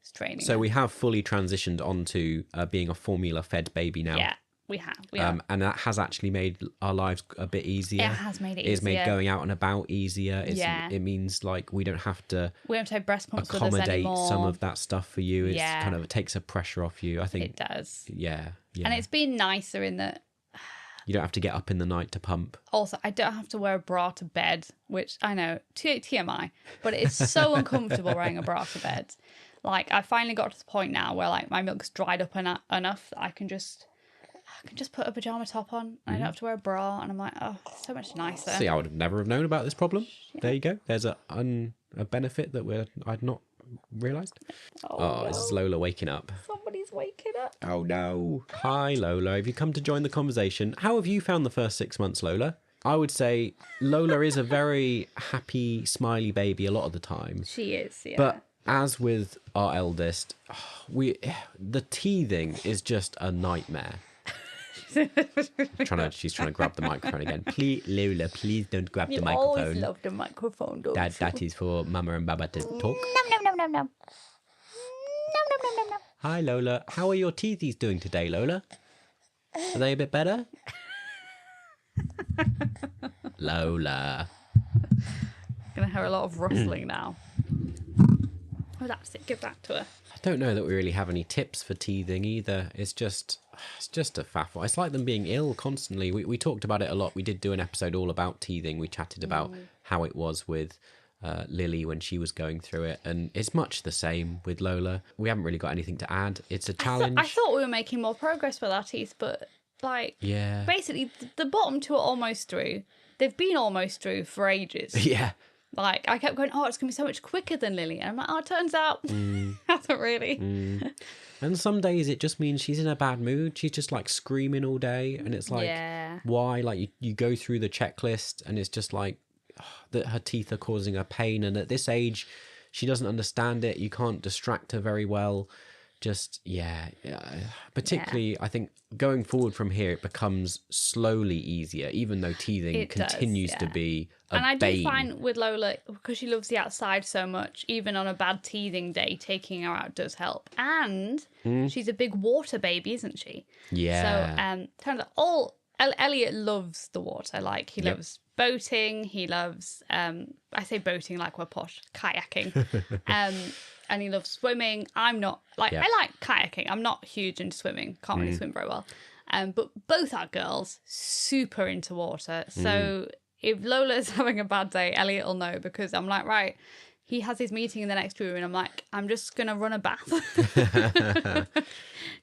straining so her. We have fully transitioned onto being a formula fed baby now. We have. And that has actually made our lives a bit easier. It has made it easier. It's made going out and about easier. It means we don't have to have breast pumps with us accommodate anymore. some of that stuff for you. It's it takes a pressure off you, I think. It does. Yeah. And it's been nicer in that you don't have to get up in the night to pump. Also, I don't have to wear a bra to bed, which I know, TMI, but it's so uncomfortable wearing a bra to bed. I finally got to the point now where my milk's dried up enough that I can just put a pajama top on. I don't have to wear a bra, and I'm like, oh, it's so much nicer. See, I would never have known about this problem. There you go. There's a benefit that I'd not realised. Oh, it's Lola waking up. Somebody's waking up. Oh no. Hi Lola, have you come to join the conversation? How have you found the first 6 months, Lola? I would say Lola is a very happy, smiley baby a lot of the time. She is, yeah. But as with our eldest, the teething is just a nightmare. She's trying to grab the microphone again. Please, Lola, please don't grab the microphone. You always love the microphone, don't you? That is for Mama and Baba to talk. No. Hi Lola, how are your teethies doing today, Lola? Are they a bit better? Lola. Gonna hear a lot of rustling now. Oh, that's it. Give that to her. I don't know that we really have any tips for teething either. It's just a faffle. It's like them being ill constantly. We talked about it a lot. We did do an episode all about teething. We chatted about how it was with Lily when she was going through it, and it's much the same with Lola. We haven't really got anything to add. It's a challenge. I thought we were making more progress with our teeth, but basically the bottom two are almost through. They've been almost through for ages. Yeah. I kept going, oh, it's going to be so much quicker than Lily. And I'm like, oh, it turns out hasn't really. And some days it just means she's in a bad mood. She's just screaming all day. And it's why? You go through the checklist and it's just that her teeth are causing her pain. And at this age, she doesn't understand it. You can't distract her very well. Particularly, I think going forward from here, it becomes slowly easier, even though teething continues to be a bane. And I do find with Lola, because she loves the outside so much, even on a bad teething day, taking her out does help. And she's a big water baby, isn't she? Yeah. So turns out Elliot loves the water. He loves boating. He loves, I say boating like we're posh, kayaking. And he loves swimming. I'm not, I like kayaking. I'm not huge into swimming. Can't really swim very well. But both our girls, super into water. So if Lola's having a bad day, Elliot will know, because I'm like, right, he has his meeting in the next room, and I'm like, I'm just going to run a bath.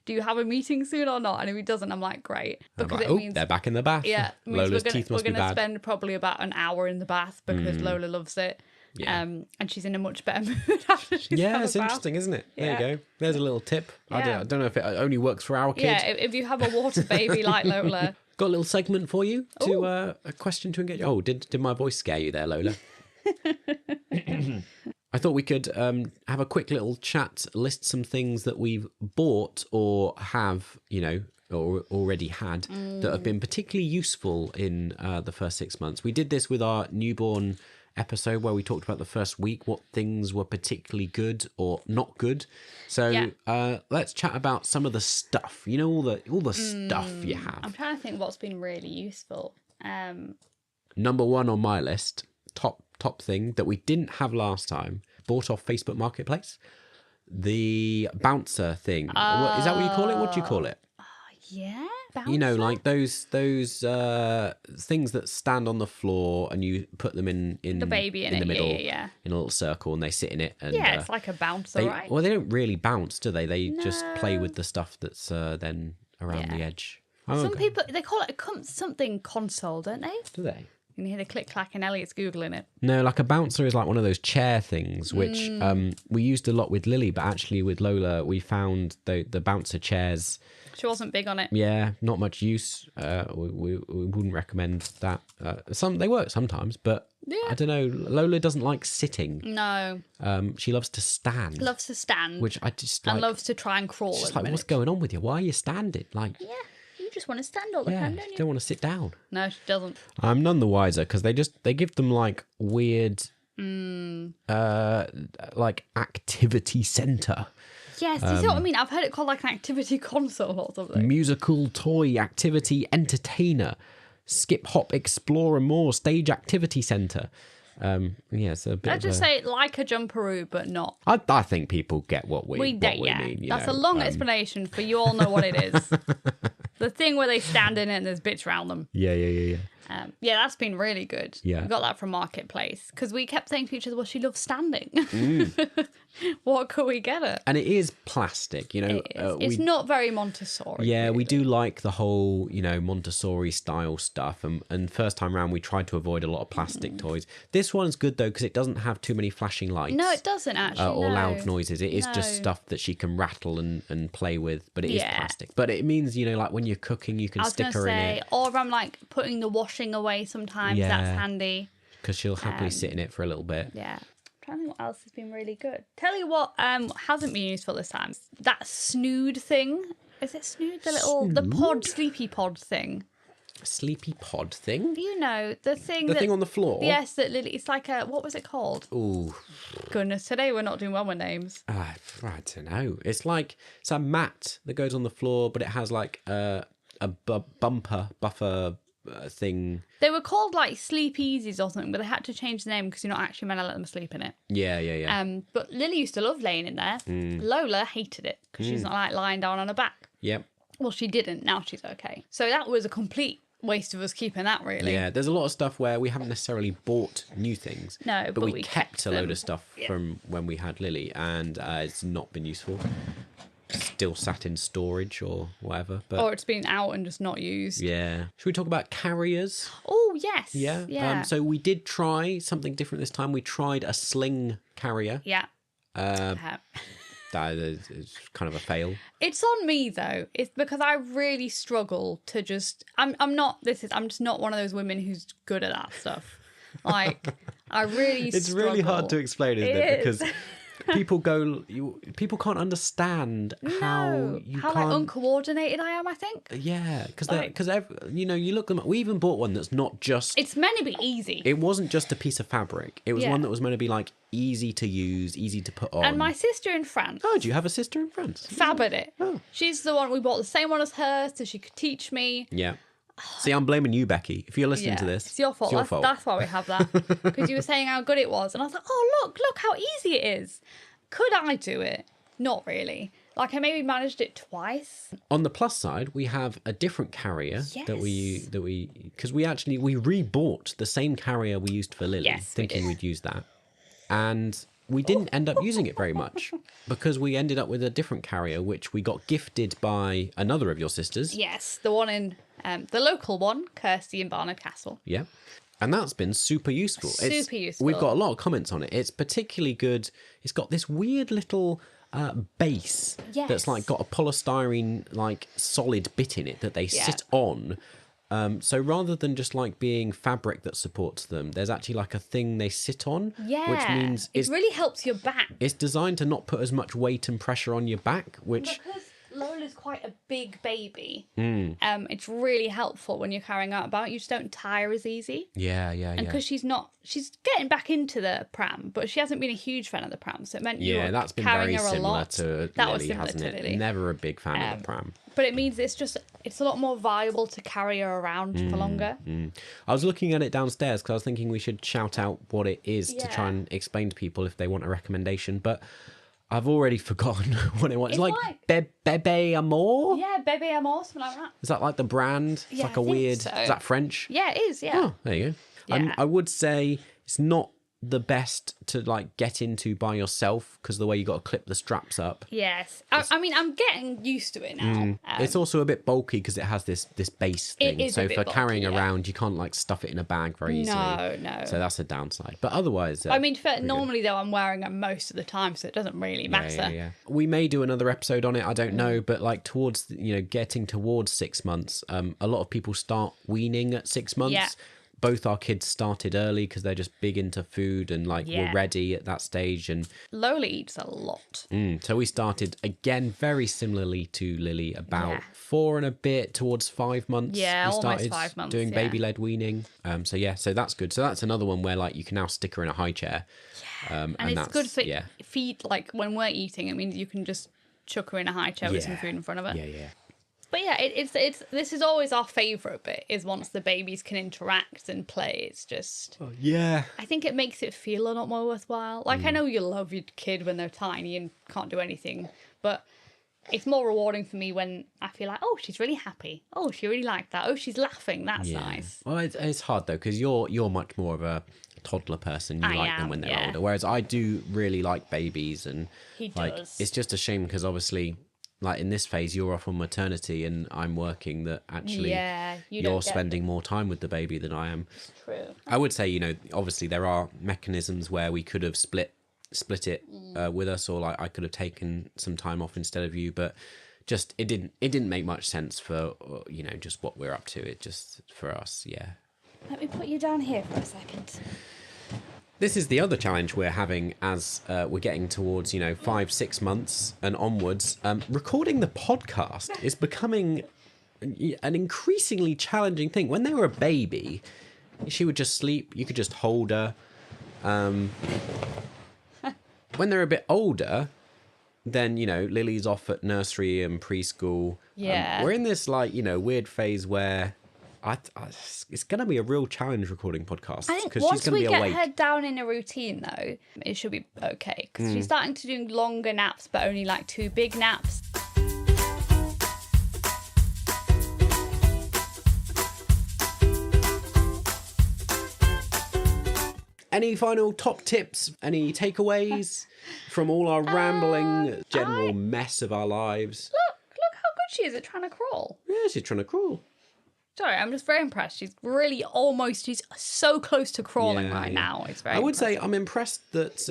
Do you have a meeting soon or not? And if he doesn't, I'm like, great. Because like, it means they're back in the bath. Yeah, it means Lola's teeth must be we're going bad. to spend probably about an hour in the bath because Lola loves it. Yeah. And she's in a much better mood after she's had a it's bath. interesting, isn't it? There Yeah. you go. There's a little tip. Yeah. I don't know if it only works for our kid. Yeah, if you have a water baby like Lola. Got a little segment for you to a question to engage. Oh, did my voice scare you there, Lola? I thought we could have a quick little chat, list some things that we've bought or have, or already had that have been particularly useful in the first 6 months. We did this with our newborn episode where we talked about the first week, what things were particularly good or not good. So let's chat about some of the stuff. All the stuff you have. I'm trying to think what's been really useful. Number one on my list, top thing that we didn't have last time, bought off Facebook Marketplace, the bouncer thing. Is that what you call it? What do you call it? Yeah, bouncer? Like those things that stand on the floor and you put them in the baby in the it. middle, Yeah. in a little circle, and they sit in it. And, it's like a bouncer, right? Well, they don't really bounce, do they? They just play with the stuff that's then around the edge. Some people, they call it something console, don't they? Do they? You can hear the click clack and Elliot's Googling it. No, like a bouncer is like one of those chair things, which we used a lot with Lily, but actually with Lola, we found the bouncer chairs. She wasn't big on it. Yeah, not much use. We wouldn't recommend that. They work sometimes, but I don't know. Lola doesn't like sitting. No. She loves to stand. Loves to stand. Which I just and loves to try and crawl. Just like, what's going on with you? Why are you standing? Like, yeah, you just want to stand all the time, don't you? Don't want to sit down. No, she doesn't. I'm none the wiser because they give them like weird, like activity centre. Yes, you see what I mean? I've heard it called like an activity console or something. Musical toy activity entertainer, skip hop explore and more stage activity centre. It's a bit. Let's just say like a jumperoo, but not. I think people get what we mean. That's a long explanation for you all know what it is. The thing where they stand in it and there's bits around them. Yeah. That's been really good. Yeah. We got that from Marketplace because we kept saying to each other, well, she loves standing. What could we get her? And it is plastic, It is. It's not very Montessori. Yeah, really. we do like the whole, Montessori style stuff. And first time round, we tried to avoid a lot of plastic toys. This one's good, though, because it doesn't have too many flashing lights. No, it doesn't, actually. Or no. loud noises. It is just stuff that she can rattle and play with, but it is plastic. But it means, like when you're cooking, you can stick her in it. Or if I'm like putting the washing away sometimes, that's handy. Because she'll happily sit in it for a little bit. Yeah. I'm trying to think what else has been really good. Tell you what hasn't been useful this time. That snood thing. Is it snood? The sleepy pod thing. Sleepy pod thing? The thing The thing on the floor? Yes, that Lily, it's like a, what was it called? Ooh. Goodness, today we're not doing well with names. I don't know. It's a mat that goes on the floor, but it has like a buffer thing. They were called like sleep easies or something, but they had to change the name because you're not actually meant to let them sleep in it. Yeah. But Lily used to love laying in there. Lola hated it because she's not like lying down on her back. Yep. Well, she didn't. Now she's okay. So that was a complete waste of us keeping that, really. Yeah, there's a lot of stuff where we haven't necessarily bought new things. No, but we kept a load of stuff Yeah. from when we had Lily, and it's not been useful. Still sat in storage or whatever. But or it's been out and just not used. yeah. Should we talk about carriers? Oh, yes. Yeah. So we did try something different this time. We tried a sling carrier. Yeah. That is kind of a fail. It's on me though. It's because I really struggle to just. I'm just not one of those women who's good at that stuff. Like I really. It's really hard to explain, isn't it? Because people can't understand how like uncoordinated I am. I think. Yeah, because you look them. We even bought one that's not just. It's meant to be easy. It wasn't just a piece of fabric. It was one that was meant to be like easy to use, easy to put on. And my sister in France. Oh, do you have a sister in France? Fab at it. Oh. She's the one we bought the same one as her, so she could teach me. Yeah. See, I'm blaming you, Becky. If you're listening to this, it's your fault. That's why we have that. Because you were saying how good it was, and I was like, oh look how easy it is. Could I do it? Not really. Like I maybe managed it twice. On the plus side, we have a different carrier that we because we rebought the same carrier we used for Lily, thinking we'd use that, and we didn't end up using it very much because we ended up with a different carrier, which we got gifted by another of your sisters. Yes, the one in the local one, Kirsty in Barnard Castle. Yeah. And that's been super useful. Super useful. We've got a lot of comments on it. It's particularly good. It's got this weird little base that's like got a polystyrene like solid bit in it that they sit on. So rather than just like being fabric that supports them, there's actually like a thing they sit on. Yeah. Which means it really helps your back. It's designed to not put as much weight and pressure on your back, which... Because Lola's quite a big baby. It's really helpful when you're carrying her about. You just don't tire as easy. Yeah. And because she's getting back into the pram, but she hasn't been a huge fan of the pram, so it meant you were that's been carrying very her a similar lot. to That Lily, was similar hasn't to it? Lily. Never a big fan of the pram. But it means it's a lot more viable to carry her around for longer. I was looking at it downstairs because I was thinking we should shout out what it is to try and explain to people if they want a recommendation, but I've already forgotten what it was. It's like Bebe Amour? Yeah, Bebe Amour, something like that. Is that like the brand? It's like a weird... so. Is that French? Yeah, it is, yeah. Oh, there you go. Yeah. I would say it's not the best to like get into by yourself because the way you got to clip the straps up. Yes. I mean, I'm getting used to it now. It's also a bit bulky because it has this base thing. It is so a bit for bulky, carrying around, you can't like stuff it in a bag very easily. No. So that's a downside. But otherwise... I mean, normally though, I'm wearing it most of the time, so it doesn't really matter. Yeah. We may do another episode on it. I don't know. But like towards, getting towards 6 months, a lot of people start weaning at 6 months. Yeah. Both our kids started early because they're just big into food and like were ready at that stage. And Lola eats a lot. so we started again very similarly to Lily about 4 and a bit towards 5 months. Yeah, we almost 5 months. Doing baby-led weaning. So that's good. So that's another one where like you can now stick her in a high chair. And it's good for feed. Like when we're eating, it means you can just chuck her in a high chair with some food in front of her. Yeah. But yeah, it's this is always our favourite bit, is once the babies can interact and play. It's just... Yeah. I think it makes it feel a lot more worthwhile. Like, I know you love your kid when they're tiny and can't do anything, but it's more rewarding for me when I feel like, oh, she's really happy. Oh, she really liked that. Oh, she's laughing. That's nice. Well, it's hard, though, because you're much more of a toddler person. You like them when they're older. Whereas I do really like babies. And it's just a shame because obviously... Like in this phase, you're off on maternity and I'm working, that actually you're spending more time with the baby than I am. True. I would say, obviously there are mechanisms where we could have split it with us, or like I could have taken some time off instead of you, but just it didn't make much sense for, just what we're up to. It just for us, yeah. Let me put you down here for a second. This is the other challenge we're having as we're getting towards, 5-6 months and onwards. Recording the podcast is becoming an increasingly challenging thing. When they were a baby, she would just sleep. You could just hold her. When they're a bit older, then, Lily's off at nursery and preschool. Yeah. We're in this, weird phase where... it's going to be a real challenge recording podcasts because she's going to be awake. Once we get her down in a routine, though, it should be okay because she's starting to do longer naps, but only like 2 big naps. Any final top tips? Any takeaways from all our rambling general mess of our lives? Look how good she is at trying to crawl. Yeah, she's trying to crawl. Sorry, I'm just very impressed. She's so close to crawling now. It's very. I would say I'm impressed that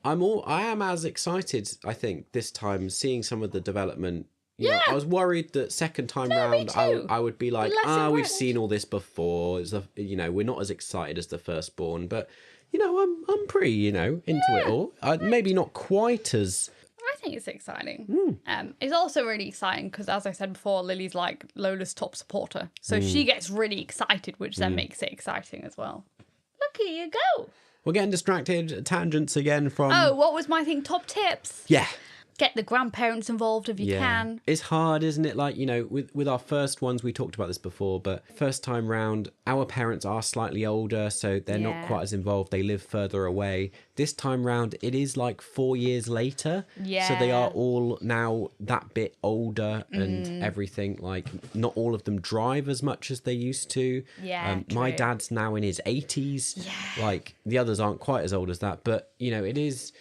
I am as excited, I think, this time seeing some of the development. I was worried that second time round I would be like, we've seen all this before. It's we're not as excited as the firstborn, but I'm pretty into it all. Maybe not quite as. I think it's exciting. It's also really exciting because, as I said before, Lily's like Lola's top supporter. So she gets really excited, which then makes it exciting as well. Look, here you go. We're getting distracted. Tangents again from... Oh, what was my thing? Top tips? Yeah. Get the grandparents involved if you can. It's hard, isn't it? Like, you know, with our first ones, we talked about this before, but first time round, our parents are slightly older, so they're not quite as involved. They live further away. This time round, it is like 4 years later. Yeah. So they are all now that bit older and everything. Like, not all of them drive as much as they used to. Yeah, my true. dad's now in his 80s. Yeah. Like, the others aren't quite as old as that. But, you know, it is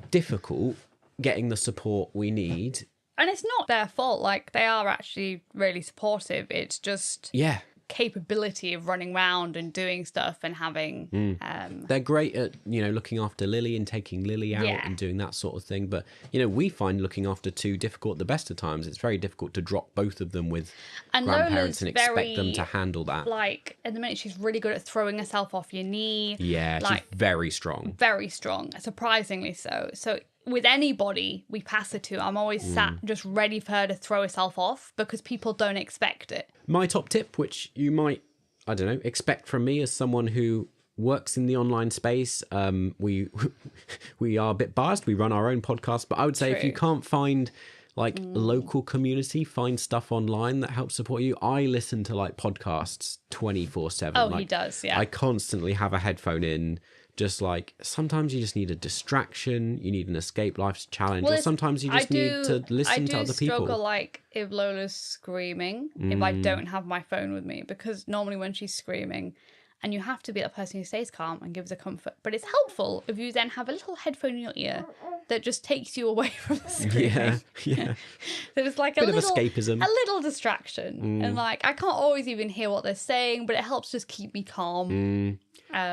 difficult getting the support we need. And it's not their fault. Like, they are actually really supportive. It's just capability of running around and doing stuff and having they're great at, you know, looking after Lily and taking Lily out and doing that sort of thing, but, you know, we find looking after two difficult at the best of times. It's very difficult to drop both of them with grandparents Lola's and expect very, them to handle that. Like, at the minute, she's really good at throwing herself off your knee. She's very strong, surprisingly so with anybody we pass her to, I'm always sat just ready for her to throw herself off because people don't expect it. My top tip, which you might, I don't know, expect from me as someone who works in the online space, we are a bit biased. We run our own podcast, but I would say if you can't find like local community, find stuff online that helps support you. I listen to like podcasts 24/7. Oh, like, he does, yeah. I constantly have a headphone in. Just like sometimes you just need a distraction, you need an escape life's challenge, or sometimes you just need to listen to other people. I do struggle like if Lola's screaming, if I don't have my phone with me, because normally when she's screaming, and you have to be that person who stays calm and gives her comfort. But it's helpful if you then have a little headphone in your ear that just takes you away from the screaming. Yeah. So it's like Bit of escapism. A little distraction. And like I can't always even hear what they're saying, but it helps just keep me calm.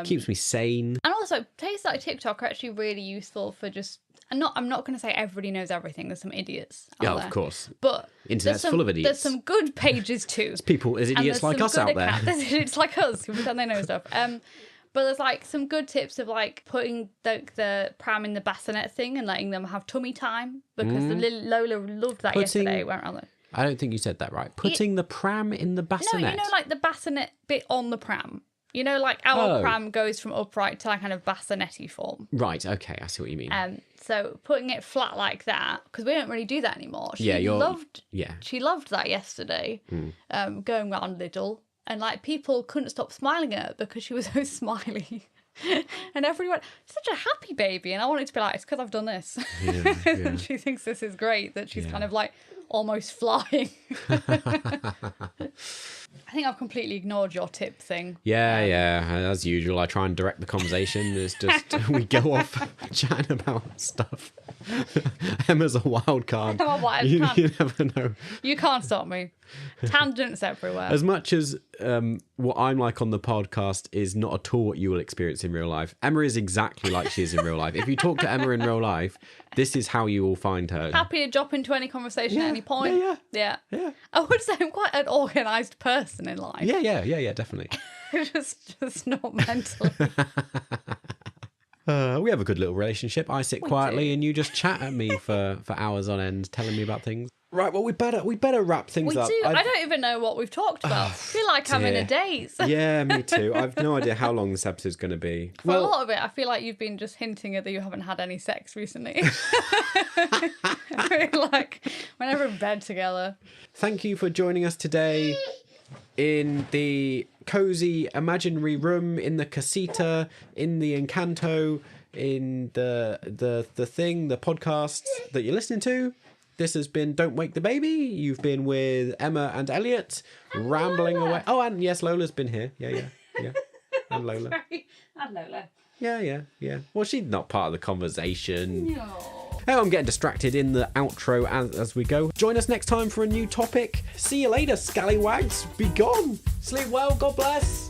Keeps me sane. And also, places like TikTok are actually really useful for just... I'm not going to say everybody knows everything. There's some idiots out there. Of course. But internet's full of idiots. There's some good pages too. There's idiots like us out there. There's idiots like us who pretend they know stuff. But there's like some good tips of like putting the pram in the bassinet thing and letting them have tummy time, because Lola loved that yesterday. Went around there. I don't think you said that right. Putting the pram in the bassinet. No, you know, like the bassinet bit on the pram. You know, like our pram goes from upright to like kind of bassinet-y form. Right, okay, I see what you mean. So putting it flat like that, because we don't really do that anymore. She loved that yesterday, going round little. And like people couldn't stop smiling at her because she was so smiley. And everyone, such a happy baby. And I wanted to be like, it's because I've done this. Yeah. And she thinks this is great, that she's kind of like almost flying. I think I've completely ignored your tip thing. Yeah. As usual, I try and direct the conversation. It's just, we go off chatting about stuff. Emma's a wild card. I'm a wild you card. never know. You can't stop me. Tangents everywhere. As much as what I'm like on the podcast is not at all what you will experience in real life, Emma is exactly like she is in real life. If you talk to Emma in real life, this is how you will find her. Happy to drop into any conversation at any point. Yeah. I would say I'm quite an organised person in life. Yeah, definitely. just not mentally. We have a good little relationship. I sit quietly and you just chat at me for hours on end, telling me about things. Right, well, we better wrap things up. We do. I don't even know what we've talked about. I feel like I'm in a daze. Yeah, me too. I've no idea how long this episode's going to be. For a lot of it, I feel like you've been just hinting at that you haven't had any sex recently. Like, whenever in bed together. Thank you for joining us today in the cozy imaginary room, in the casita, in the Encanto, in the thing, the podcast that you're listening to. This has been Don't Wake the Baby. You've been with Emma and Elliot, rambling away. Oh, and yes, Lola's been here. Yeah. And Lola. And Lola. Yeah. Well, she's not part of the conversation. No. Oh, I'm getting distracted in the outro as we go. Join us next time for a new topic. See you later, scallywags. Be gone. Sleep well. God bless.